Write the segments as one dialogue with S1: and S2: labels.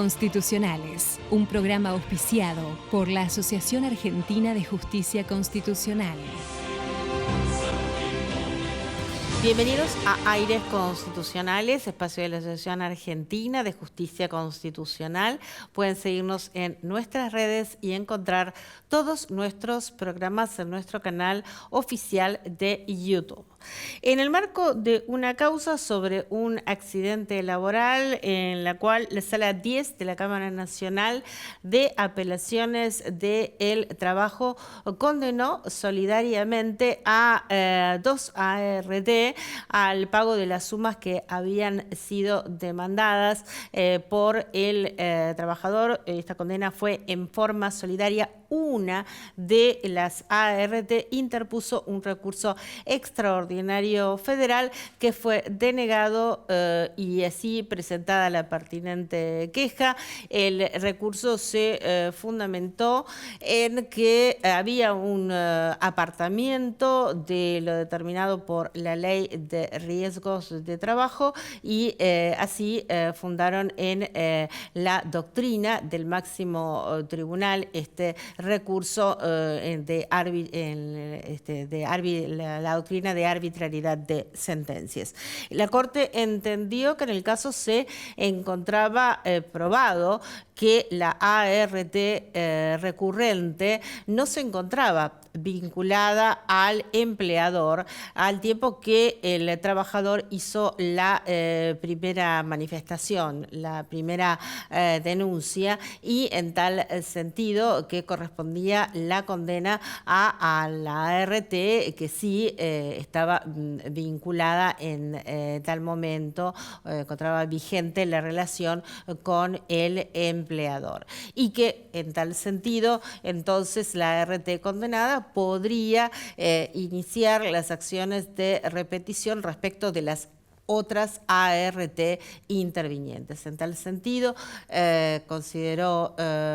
S1: Constitucionales, un programa auspiciado por la Asociación Argentina de Justicia Constitucional.
S2: Bienvenidos a Aires Constitucionales, espacio de la Asociación Argentina de Justicia Constitucional. Pueden seguirnos en nuestras redes y encontrar todos nuestros programas en nuestro canal oficial de YouTube. En el marco de una causa sobre un accidente laboral en la cual la Sala 10 de la Cámara Nacional de Apelaciones del Trabajo condenó solidariamente a dos ART al pago de las sumas que habían sido demandadas por el trabajador. Esta condena fue en forma solidaria. Una de las ART interpuso un recurso extraordinario federal que fue denegado y así presentada la pertinente queja. El recurso se fundamentó en que había un apartamiento de lo determinado por la Ley de Riesgos de Trabajo y así fundaron en la doctrina del máximo tribunal este recurso la doctrina de arbitrariedad de sentencias. La Corte entendió que en el caso se encontraba probado que la ART recurrente no se encontraba vinculada al empleador al tiempo que el trabajador hizo la primera manifestación, la primera denuncia, y en tal sentido que correspondía la condena a la ART que sí estaba vinculada en tal momento, encontraba vigente la relación con el empleador y que en tal sentido entonces la ART condenada podría iniciar las acciones de repetición respecto de las otras ART intervinientes. En tal sentido, consideró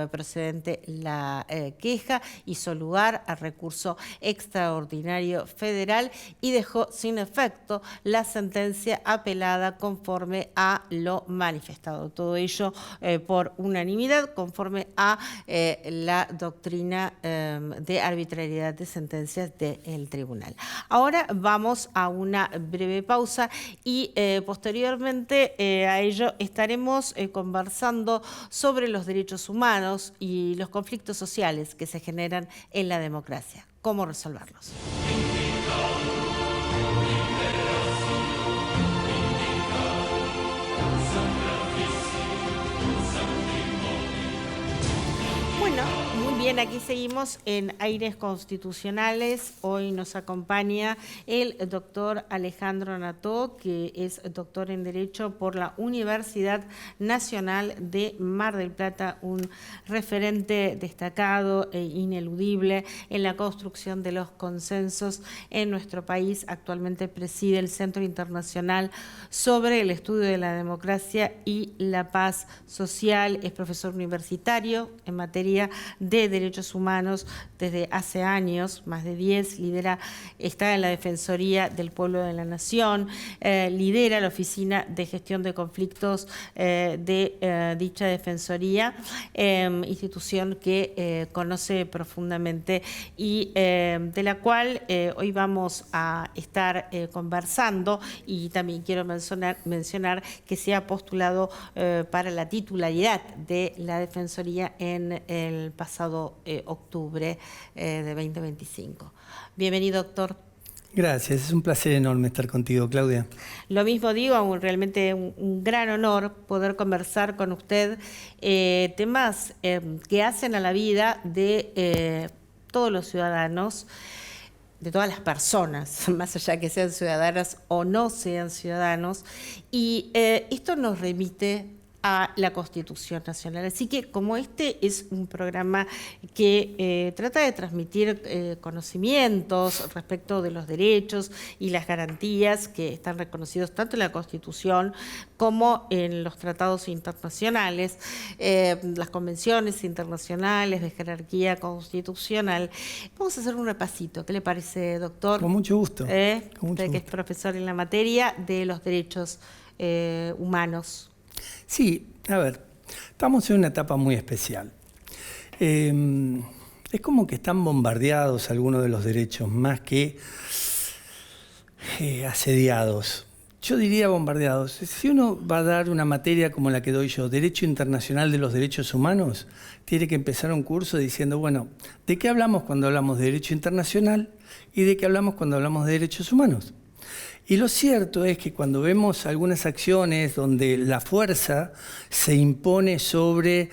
S2: procedente la queja, hizo lugar al recurso extraordinario federal y dejó sin efecto la sentencia apelada conforme a lo manifestado. Todo ello por unanimidad, conforme a la doctrina de arbitrariedad de sentencias del tribunal. Ahora vamos a una breve pausa y posteriormente a ello estaremos conversando sobre los derechos humanos y los conflictos sociales que se generan en la democracia. ¿Cómo resolverlos? Bueno, muy bien, aquí seguimos en Aires Constitucionales. Hoy nos acompaña el doctor Alejandro Nató, que es doctor en Derecho por la Universidad Nacional de Mar del Plata, un referente destacado e ineludible en la construcción de los consensos en nuestro país. Actualmente preside el Centro Internacional sobre el Estudio de la Democracia y la Paz Social. Es profesor universitario en materia de derechos humanos desde hace años, más de 10, está en la Defensoría del Pueblo de la Nación, lidera la Oficina de Gestión de Conflictos de dicha Defensoría, institución que conoce profundamente y de la cual hoy vamos a estar conversando, y también quiero mencionar que se ha postulado para la titularidad de la Defensoría en el pasado octubre de 2025. Bienvenido, doctor.
S3: Gracias, es un placer enorme estar contigo, Claudia.
S2: Lo mismo digo, realmente un gran honor poder conversar con usted temas que hacen a la vida de todos los ciudadanos, de todas las personas, más allá que sean ciudadanas o no sean ciudadanos, y esto nos remite a la Constitución Nacional. Así que como este es un programa que trata de transmitir conocimientos respecto de los derechos y las garantías que están reconocidos tanto en la Constitución como en los tratados internacionales, las convenciones internacionales de jerarquía constitucional, vamos a hacer un repasito. ¿Qué le parece, doctor?
S3: Con mucho gusto.
S2: Usted que es profesor en la materia de los derechos humanos.
S3: Sí, a ver, Estamos en una etapa muy especial. Es como que están bombardeados algunos de los derechos, más que asediados. Yo diría bombardeados. Si uno va a dar una materia como la que doy yo, Derecho Internacional de los Derechos Humanos, tiene que empezar un curso diciendo, bueno, ¿de qué hablamos cuando hablamos de derecho internacional y de qué hablamos cuando hablamos de derechos humanos? Y lo cierto es que cuando vemos algunas acciones donde la fuerza se impone sobre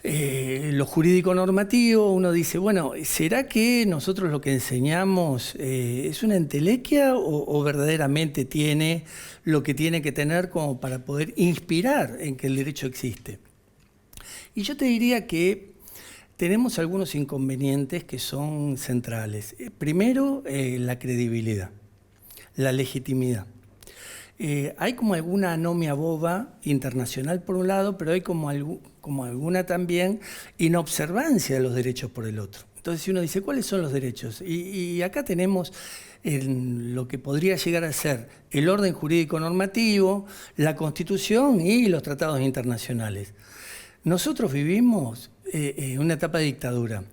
S3: lo jurídico normativo, uno dice, bueno, ¿será que nosotros lo que enseñamos es una entelequia o verdaderamente tiene lo que tiene que tener como para poder inspirar en que el derecho existe? Y yo te diría que tenemos algunos inconvenientes que son centrales. Primero, la credibilidad, la legitimidad. Hay como alguna anomia boba internacional por un lado, pero hay como alguna también inobservancia de los derechos por el otro. Entonces, si uno dice, ¿cuáles son los derechos? Y acá tenemos lo que podría llegar a ser el orden jurídico normativo, la Constitución y los tratados internacionales. Nosotros vivimos una etapa de dictadura.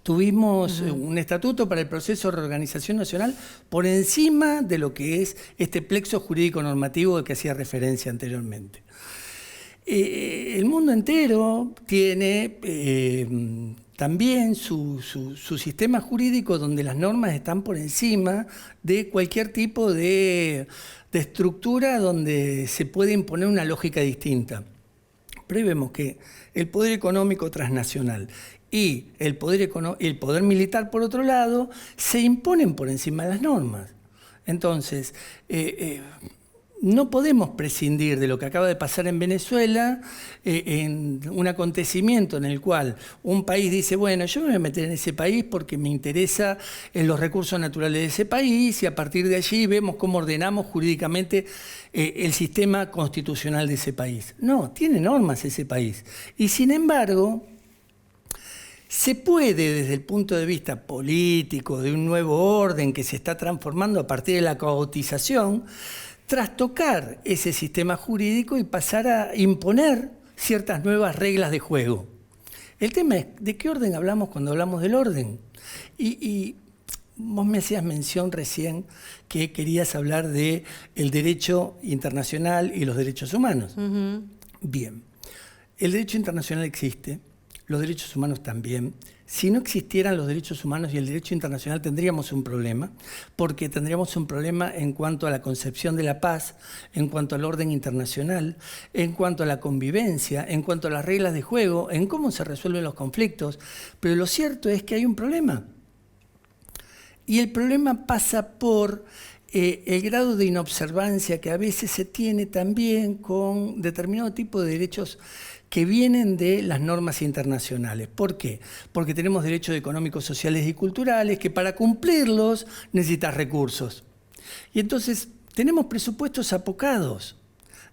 S3: Tuvimos un estatuto para el proceso de reorganización nacional por encima de lo que es este plexo jurídico normativo al que hacía referencia anteriormente. El mundo entero tiene también su sistema jurídico donde las normas están por encima de cualquier tipo de estructura donde se puede imponer una lógica distinta. Pero ahí vemos que el poder económico transnacional y el poder militar, por otro lado, se imponen por encima de las normas. Entonces, no podemos prescindir de lo que acaba de pasar en Venezuela, en un acontecimiento en el cual un país dice, bueno, yo me voy a meter en ese país porque me interesa en los recursos naturales de ese país y a partir de allí vemos cómo ordenamos jurídicamente el sistema constitucional de ese país. No, tiene normas ese país. Y sin embargo, se puede, desde el punto de vista político, de un nuevo orden que se está transformando a partir de la caotización, trastocar ese sistema jurídico y pasar a imponer ciertas nuevas reglas de juego. El tema es, ¿de qué orden hablamos cuando hablamos del orden? Y vos me hacías mención recién que querías hablar del derecho internacional y los derechos humanos. Bien, el derecho internacional existe, los derechos humanos también. Si no existieran los derechos humanos y el derecho internacional tendríamos un problema, porque tendríamos un problema en cuanto a la concepción de la paz, en cuanto al orden internacional, en cuanto a la convivencia, en cuanto a las reglas de juego, en cómo se resuelven los conflictos. Pero lo cierto es que hay un problema. Y el problema pasa por el grado de inobservancia que a veces se tiene también con determinado tipo de derechos que vienen de las normas internacionales. ¿Por qué? Porque tenemos derechos económicos, sociales y culturales que para cumplirlos necesitas recursos. Y entonces tenemos presupuestos apocados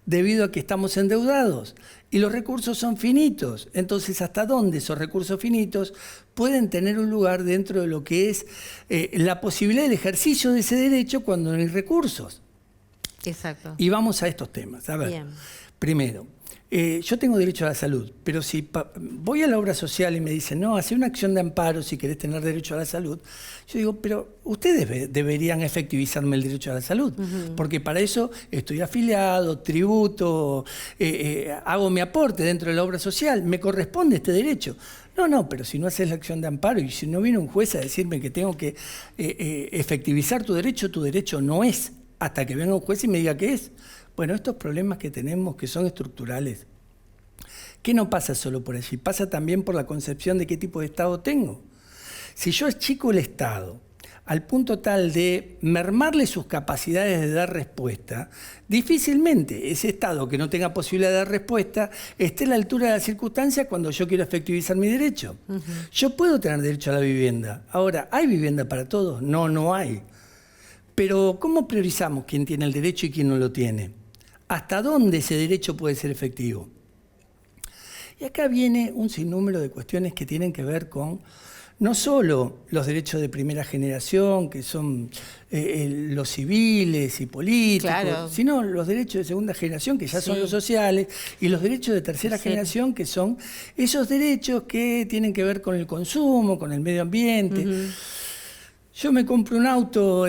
S3: debido a que estamos endeudados y los recursos son finitos. Entonces, ¿hasta dónde esos recursos finitos pueden tener un lugar dentro de lo que es la posibilidad del ejercicio de ese derecho cuando no hay recursos?
S2: Exacto.
S3: Y vamos a estos temas. A ver,
S2: Bien.
S3: Primero, yo tengo derecho a la salud, pero si voy a la obra social y me dicen, no, hace una acción de amparo si querés tener derecho a la salud, yo digo, pero ustedes deberían efectivizarme el derecho a la salud, porque para eso estoy afiliado, tributo, hago mi aporte dentro de la obra social, me corresponde este derecho. No, pero si no haces la acción de amparo y si no viene un juez a decirme que tengo que efectivizar tu derecho no es, hasta que venga un juez y me diga qué es. Bueno, estos problemas que tenemos que son estructurales, que no pasa solo por allí, pasa también por la concepción de qué tipo de Estado tengo. Si yo achico el Estado al punto tal de mermarle sus capacidades de dar respuesta, difícilmente ese Estado que no tenga posibilidad de dar respuesta esté a la altura de la circunstancia cuando yo quiero efectivizar mi derecho. Yo puedo tener derecho a la vivienda. Ahora, ¿hay vivienda para todos? No hay. Pero ¿cómo priorizamos quién tiene el derecho y quién no lo tiene? ¿Hasta dónde ese derecho puede ser efectivo? Y acá viene un sinnúmero de cuestiones que tienen que ver con no solo los derechos de primera generación, que son los civiles y políticos,
S2: claro,
S3: sino los derechos de segunda generación, que ya son los sociales, y los derechos de tercera generación, que son esos derechos que tienen que ver con el consumo, con el medio ambiente. Yo me compro un auto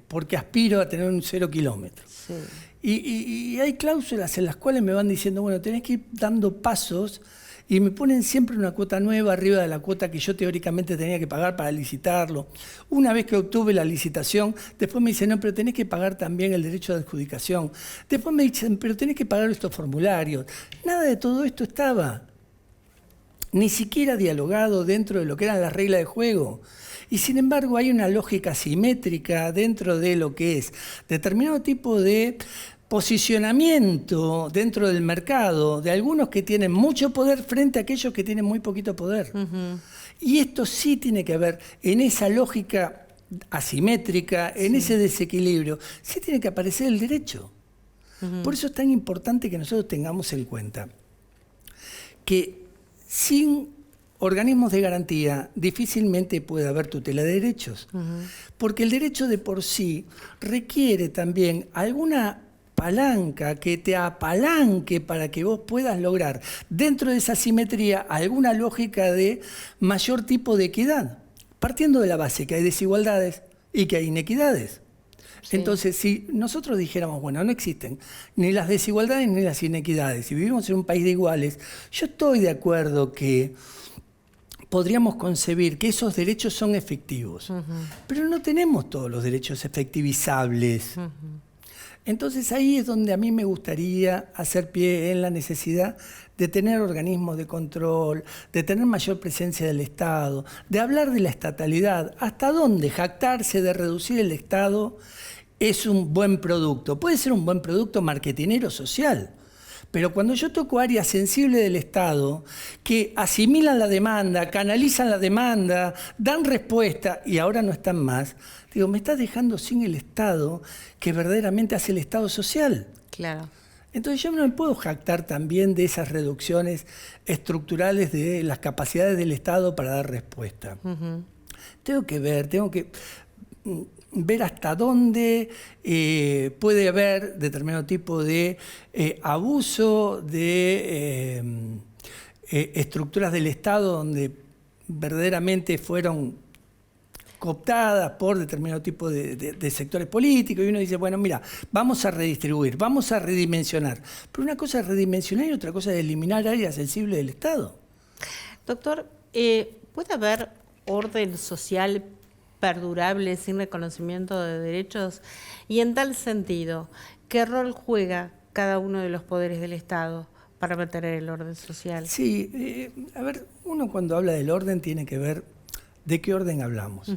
S3: porque aspiro a tener un 0 kilómetros.
S2: Sí.
S3: Y hay cláusulas en las cuales me van diciendo, bueno, tenés que ir dando pasos, y me ponen siempre una cuota nueva arriba de la cuota que yo teóricamente tenía que pagar para licitarlo. Una vez que obtuve la licitación, después me dicen, no, pero tenés que pagar también el derecho de adjudicación. Después me dicen, pero tenés que pagar estos formularios. Nada de todo esto estaba ni siquiera dialogado dentro de lo que eran las reglas de juego. Y sin embargo hay una lógica simétrica dentro de lo que es determinado tipo de posicionamiento dentro del mercado de algunos que tienen mucho poder frente a aquellos que tienen muy poquito poder. Y esto sí tiene que ver en esa lógica asimétrica, en ese desequilibrio, sí tiene que aparecer el derecho. Por eso es tan importante que nosotros tengamos en cuenta que sin organismos de garantía difícilmente puede haber tutela de derechos, porque el derecho de por sí requiere también alguna palanca que te apalanque para que vos puedas lograr dentro de esa simetría alguna lógica de mayor tipo de equidad, partiendo de la base que hay desigualdades y que hay inequidades. Sí. Entonces, si nosotros dijéramos, bueno, no existen ni las desigualdades ni las inequidades, si vivimos en un país de iguales, yo estoy de acuerdo que podríamos concebir que esos derechos son efectivos, pero no tenemos todos los derechos efectivizables. Entonces ahí es donde a mí me gustaría hacer pie en la necesidad de tener organismos de control, de tener mayor presencia del Estado, de hablar de la estatalidad, hasta dónde jactarse de reducir el Estado es un buen producto. Puede ser un buen producto marketinero social, pero cuando yo toco áreas sensibles del Estado que asimilan la demanda, canalizan la demanda, dan respuesta y ahora no están más, digo, me estás dejando sin el Estado que verdaderamente hace el Estado social.
S2: Claro.
S3: Entonces yo no me puedo jactar también de esas reducciones estructurales de las capacidades del Estado para dar respuesta. Tengo que ver hasta dónde puede haber determinado tipo de abuso de estructuras del Estado donde verdaderamente fueron cooptadas por determinado tipo de sectores políticos, y uno dice, bueno, mira, vamos a redistribuir, vamos a redimensionar. Pero una cosa es redimensionar y otra cosa es eliminar áreas sensibles del Estado.
S2: Doctor, ¿puede haber orden social perdurable sin reconocimiento de derechos? Y en tal sentido, ¿qué rol juega cada uno de los poderes del Estado para mantener el orden social?
S3: Sí, a ver, uno cuando habla del orden tiene que ver de qué orden hablamos.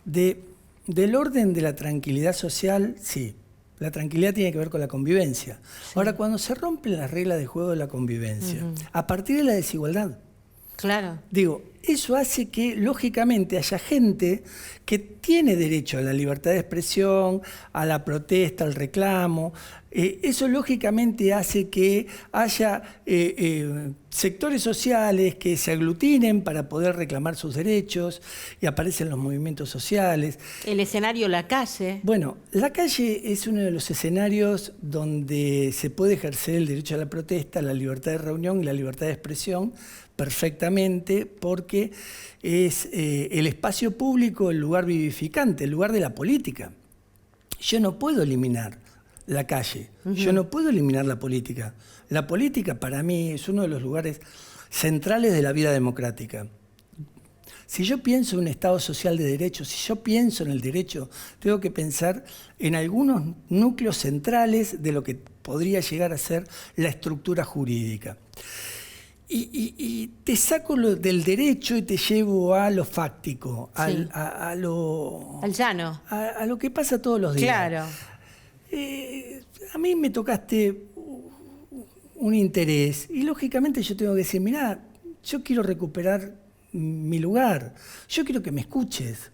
S3: Del orden de la tranquilidad social, sí. La tranquilidad tiene que ver con la convivencia. Sí. Ahora, cuando se rompen las reglas de juego de la convivencia, a partir de la desigualdad,
S2: claro.
S3: Digo, eso hace que, lógicamente, haya gente que tiene derecho a la libertad de expresión, a la protesta, al reclamo. Eso, lógicamente, hace que haya sectores sociales que se aglutinen para poder reclamar sus derechos y aparecen los movimientos sociales.
S2: El escenario, la calle.
S3: Bueno, la calle es uno de los escenarios donde se puede ejercer el derecho a la protesta, la libertad de reunión y la libertad de expresión perfectamente, porque es el espacio público, el lugar vivificante, el lugar de la política. Yo no puedo eliminar la calle, yo no puedo eliminar la política. La política para mí es uno de los lugares centrales de la vida democrática. Si yo pienso en un Estado social de derechos, si yo pienso en el derecho, tengo que pensar en algunos núcleos centrales de lo que podría llegar a ser la estructura jurídica. Y te saco del derecho y te llevo a lo fáctico,
S2: sí.
S3: al
S2: llano.
S3: A lo que pasa todos los días.
S2: Claro.
S3: A mí me tocaste un interés y lógicamente yo tengo que decir, mirá, yo quiero recuperar mi lugar, yo quiero que me escuches,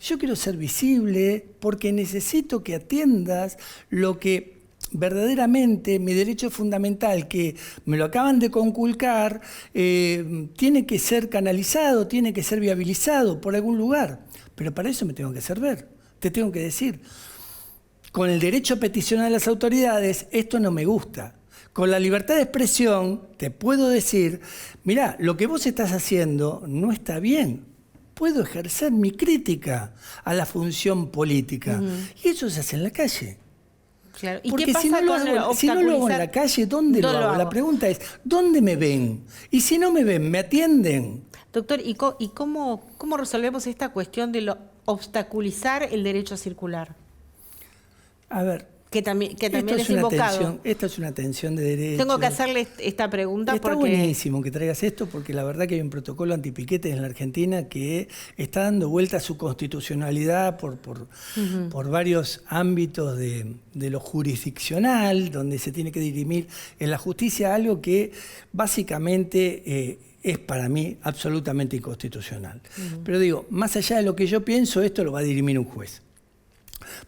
S3: yo quiero ser visible porque necesito que atiendas lo que verdaderamente mi derecho fundamental, que me lo acaban de conculcar, tiene que ser canalizado, tiene que ser viabilizado por algún lugar. Pero para eso me tengo que hacer ver, te tengo que decir. Con el derecho a peticionar a las autoridades, esto no me gusta. Con la libertad de expresión, te puedo decir, mirá, lo que vos estás haciendo no está bien. Puedo ejercer mi crítica a la función política. Y eso se hace en la calle.
S2: Claro. ¿Y
S3: porque
S2: qué pasa
S3: si no lo hago en la calle, ¿dónde lo hago? La pregunta es, ¿dónde me ven? Y si no me ven, ¿me atienden?
S2: Doctor, ¿y cómo resolvemos esta cuestión de obstaculizar el derecho a circular?
S3: A ver,
S2: que también es invocado.
S3: Esto es una tensión de derecho.
S2: Tengo que hacerle esta pregunta
S3: Está
S2: porque...
S3: buenísimo que traigas esto, porque la verdad que hay un protocolo antipiquetes en la Argentina que está dando vuelta a su constitucionalidad por varios ámbitos de lo jurisdiccional, donde se tiene que dirimir en la justicia algo que básicamente es para mí absolutamente inconstitucional. Pero digo, más allá de lo que yo pienso, esto lo va a dirimir un juez.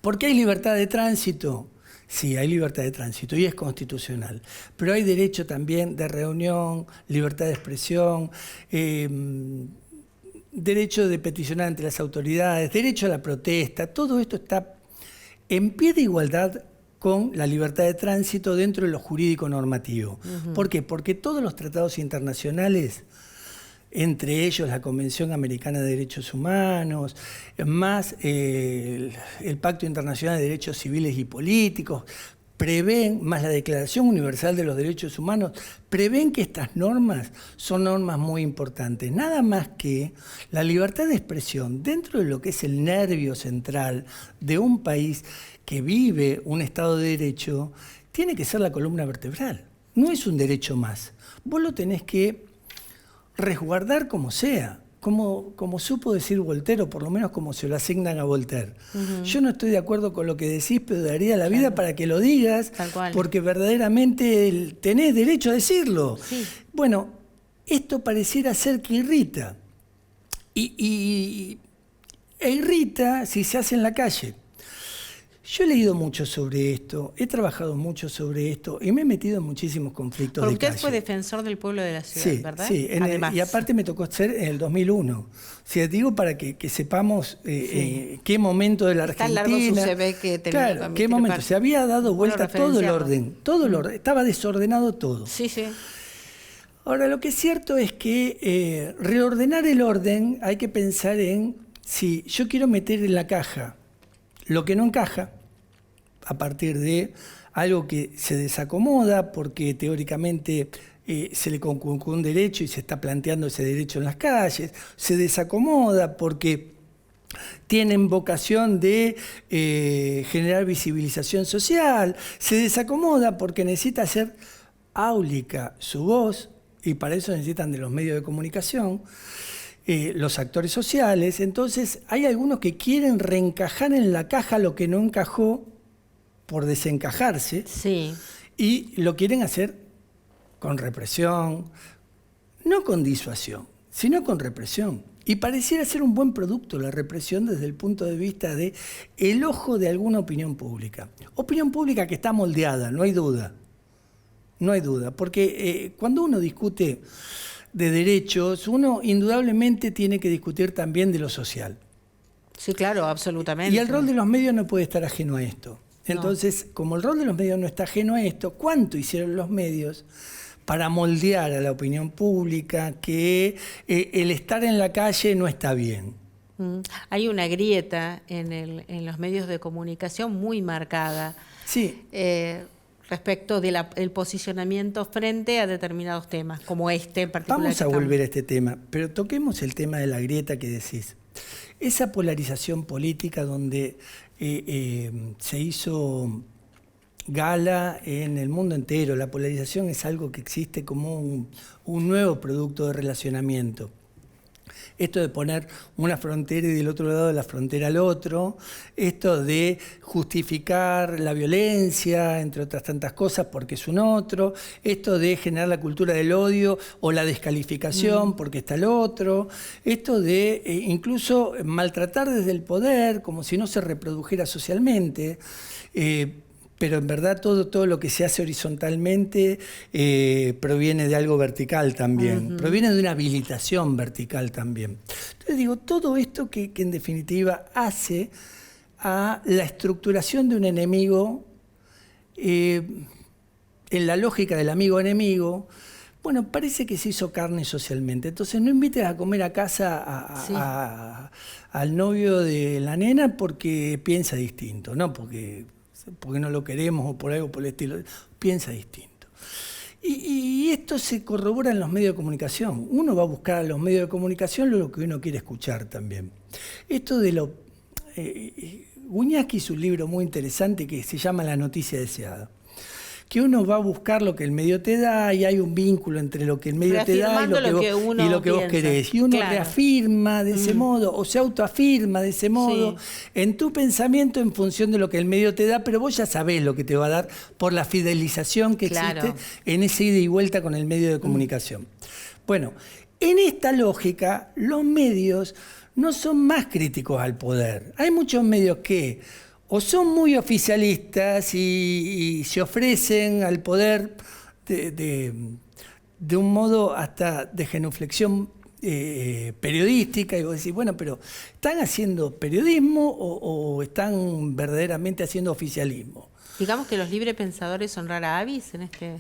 S3: ¿Por qué hay libertad de tránsito? Sí, hay libertad de tránsito y es constitucional, pero hay derecho también de reunión, libertad de expresión, derecho de peticionar ante las autoridades, derecho a la protesta. Todo esto está en pie de igualdad con la libertad de tránsito dentro de lo jurídico normativo. ¿Por qué? Porque todos los tratados internacionales, entre ellos la Convención Americana de Derechos Humanos, más el Pacto Internacional de Derechos Civiles y Políticos, prevén, más la Declaración Universal de los Derechos Humanos, prevén que estas normas son normas muy importantes. Nada más que la libertad de expresión dentro de lo que es el nervio central de un país que vive un Estado de Derecho, tiene que ser la columna vertebral. No es un derecho más. Vos lo tenés que resguardar como sea, como supo decir Voltaire, o por lo menos como se lo asignan a Voltaire. Yo no estoy de acuerdo con lo que decís, pero daría la vida para que lo digas, porque verdaderamente tenés derecho a decirlo. Sí. Bueno, esto pareciera ser que irrita. E irrita si se hace en la calle. Yo he leído mucho sobre esto, he trabajado mucho sobre esto y me he metido en muchísimos conflictos de calle.
S2: Usted fue defensor del pueblo de la ciudad,
S3: sí,
S2: ¿verdad?
S3: Sí, y aparte me tocó ser en el 2001. O sea, digo para que sepamos qué momento de la Argentina...
S2: Está largo su CV que tenía.
S3: Claro, qué momento. Se había dado vuelta todo el orden, estaba desordenado todo.
S2: Sí, sí.
S3: Ahora, lo que es cierto es que reordenar el orden hay que pensar en si yo quiero meter en la caja lo que no encaja, a partir de algo que se desacomoda porque teóricamente se le conculcó un derecho y se está planteando ese derecho en las calles, se desacomoda porque tienen vocación de generar visibilización social, se desacomoda porque necesita hacer áulica su voz y para eso necesitan de los medios de comunicación. Los actores sociales. Entonces hay algunos que quieren reencajar en la caja lo que no encajó por desencajarse,
S2: sí,
S3: y lo quieren hacer con represión, no con disuasión, sino con represión. Y pareciera ser un buen producto la represión desde el punto de vista de el ojo de alguna opinión pública. Opinión pública que está moldeada, no hay duda. No hay duda, porque cuando uno discute de derechos, uno indudablemente tiene que discutir también de lo social.
S2: Sí, claro, absolutamente.
S3: Y el rol de los medios no puede estar ajeno a esto. Entonces, como el rol de los medios no está ajeno a esto, ¿cuánto hicieron los medios para moldear a la opinión pública que el estar en la calle no está bien?
S2: Hay una grieta en los medios de comunicación muy marcada.
S3: Sí.
S2: Respecto del posicionamiento frente a determinados temas, como este en particular.
S3: Vamos a volver a este tema, pero toquemos el tema de la grieta que decís. Esa polarización política donde se hizo gala en el mundo entero. La polarización es algo que existe como un nuevo producto de relacionamiento. Esto de poner una frontera y del otro lado de la frontera al otro, esto de justificar la violencia, entre otras tantas cosas, porque es un otro, esto de generar la cultura del odio o la descalificación porque está el otro, esto de incluso maltratar desde el poder, como si no se reprodujera socialmente, pero en verdad todo lo que se hace horizontalmente proviene de algo vertical también, proviene de una habilitación vertical también. Entonces digo, todo esto que en definitiva hace a la estructuración de un enemigo, en la lógica del amigo-enemigo, bueno, parece que se hizo carne socialmente. Entonces no invites a comer a casa al novio de la nena porque piensa distinto, no porque no lo queremos o por algo por el estilo, piensa distinto. Y esto se corrobora en los medios de comunicación. Uno va a buscar a los medios de comunicación lo que uno quiere escuchar también. Esto de lo... Guñasqui hizo un libro muy interesante que se llama La noticia deseada. Que uno va a buscar lo que el medio te da y hay un vínculo entre lo que el medio te da y lo que vos querés. Y uno reafirma de ese modo o se autoafirma de ese modo en tu pensamiento en función de lo que el medio te da, pero vos ya sabés lo que te va a dar por la fidelización que existe en ese ida y vuelta con el medio de comunicación. Bueno, en esta lógica, los medios no son más críticos al poder. Hay muchos medios que o son muy oficialistas y se ofrecen al poder de un modo hasta de genuflexión periodística, y vos decís, bueno, pero ¿están haciendo periodismo o están verdaderamente haciendo oficialismo?
S2: Digamos que los librepensadores son rara avis en este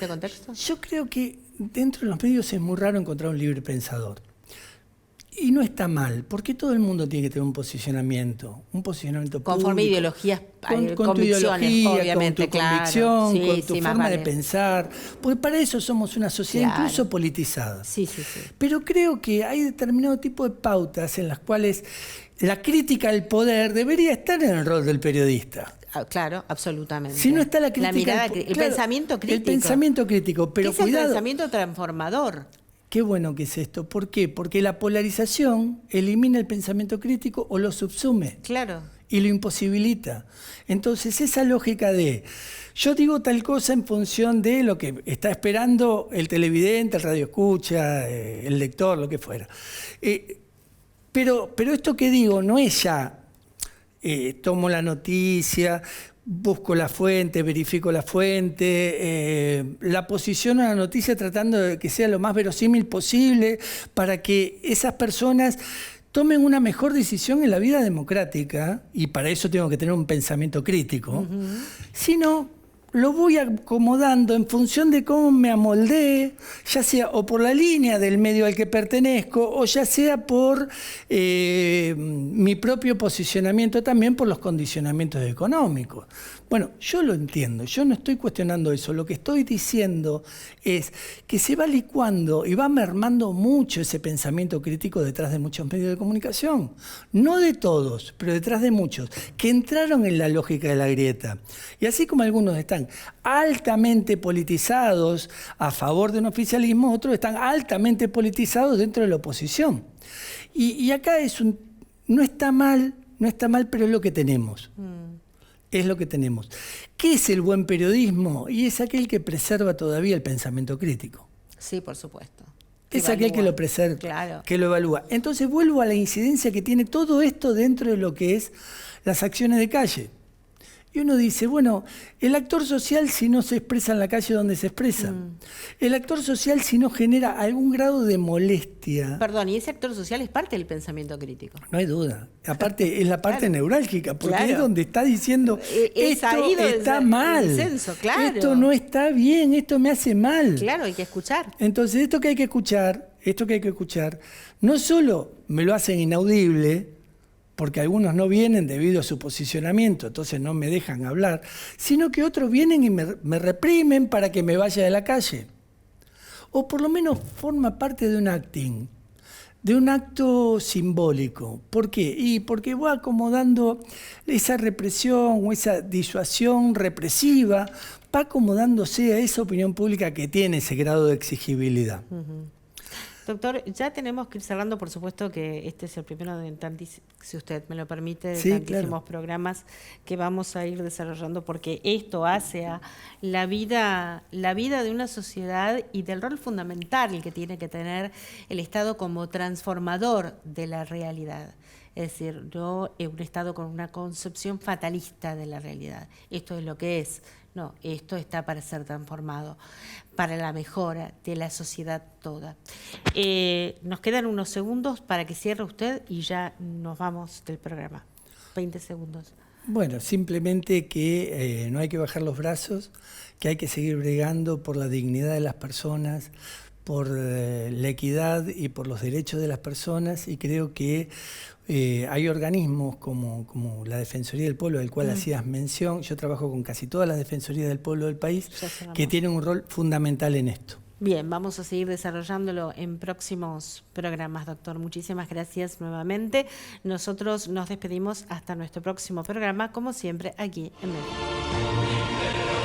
S2: contexto.
S3: Yo creo que dentro de los medios es muy raro encontrar un librepensador. Y no está mal, porque todo el mundo tiene que tener un posicionamiento
S2: conforme
S3: público,
S2: ideologías,
S3: con tu ideología,
S2: obviamente,
S3: con tu convicción, con tu forma de
S2: vale.
S3: pensar, porque para eso somos una sociedad incluso politizada.
S2: Sí.
S3: Pero creo que hay determinado tipo de pautas en las cuales la crítica al poder debería estar en el rol del periodista.
S2: Claro, absolutamente.
S3: Si no está la crítica,
S2: la mirada, el pensamiento crítico.
S3: El pensamiento crítico, pero
S2: ¿Qué es
S3: cuidado.
S2: el pensamiento transformador?
S3: Qué bueno que es esto. ¿Por qué? Porque la polarización elimina el pensamiento crítico o lo subsume.
S2: Claro.
S3: Y lo imposibilita. Entonces, esa lógica de yo digo tal cosa en función de lo que está esperando el televidente, el radioescucha, el lector, lo que fuera. Pero esto que digo no es ya tomo la noticia, busco la fuente, verifico la fuente, la posiciono a la noticia tratando de que sea lo más verosímil posible para que esas personas tomen una mejor decisión en la vida democrática, y para eso tengo que tener un pensamiento crítico, sino lo voy acomodando en función de cómo me amoldé, ya sea o por la línea del medio al que pertenezco, o ya sea por mi propio posicionamiento también por los condicionamientos económicos. Bueno, yo lo entiendo, yo no estoy cuestionando eso. Lo que estoy diciendo es que se va licuando y va mermando mucho ese pensamiento crítico detrás de muchos medios de comunicación. No de todos, pero detrás de muchos, que entraron en la lógica de la grieta. Y así como algunos están altamente politizados a favor de un oficialismo, otros están altamente politizados dentro de la oposición. Y acá no está mal, pero es lo que tenemos. Es lo que tenemos. ¿Qué es el buen periodismo? Y es aquel que preserva todavía el pensamiento crítico.
S2: Sí, por supuesto.
S3: Es aquel que lo preserva, que lo evalúa. Entonces vuelvo a la incidencia que tiene todo esto dentro de lo que es las acciones de calle. Y uno dice, bueno, el actor social si no se expresa en la calle donde se expresa. El actor social si no genera algún grado de molestia.
S2: Perdón, y ese actor social es parte del pensamiento crítico.
S3: No hay duda. Aparte, es la parte neurálgica, porque es donde está diciendo, esto está mal, esto no está bien, esto me hace mal.
S2: Claro, hay que escuchar.
S3: Entonces, esto que hay que escuchar, no solo me lo hacen inaudible, porque algunos no vienen debido a su posicionamiento, entonces no me dejan hablar, sino que otros vienen y me reprimen para que me vaya de la calle. O por lo menos forma parte de un acting, de un acto simbólico. ¿Por qué? Y porque va acomodando esa represión o esa disuasión represiva, va acomodándose a esa opinión pública que tiene ese grado de exigibilidad.
S2: Doctor, ya tenemos que ir cerrando, por supuesto que este es el primero de si usted me lo permite, de tantísimos programas que vamos a ir desarrollando, porque esto hace a la vida de una sociedad y del rol fundamental que tiene que tener el Estado como transformador de la realidad. Es decir, no es un Estado con una concepción fatalista de la realidad. Esto es lo que es. No, esto está para ser transformado, para la mejora de la sociedad toda. Nos quedan unos segundos para que cierre usted y ya nos vamos del programa. 20 segundos.
S3: Bueno, simplemente que no hay que bajar los brazos, que hay que seguir bregando por la dignidad de las personas, por la equidad y por los derechos de las personas, y creo que hay organismos como la Defensoría del Pueblo, del cual hacías mención. Yo trabajo con casi todas las Defensorías del Pueblo del país, que tienen un rol fundamental en esto.
S2: Bien, vamos a seguir desarrollándolo en próximos programas, doctor. Muchísimas gracias nuevamente. Nosotros nos despedimos hasta nuestro próximo programa, como siempre, aquí en México.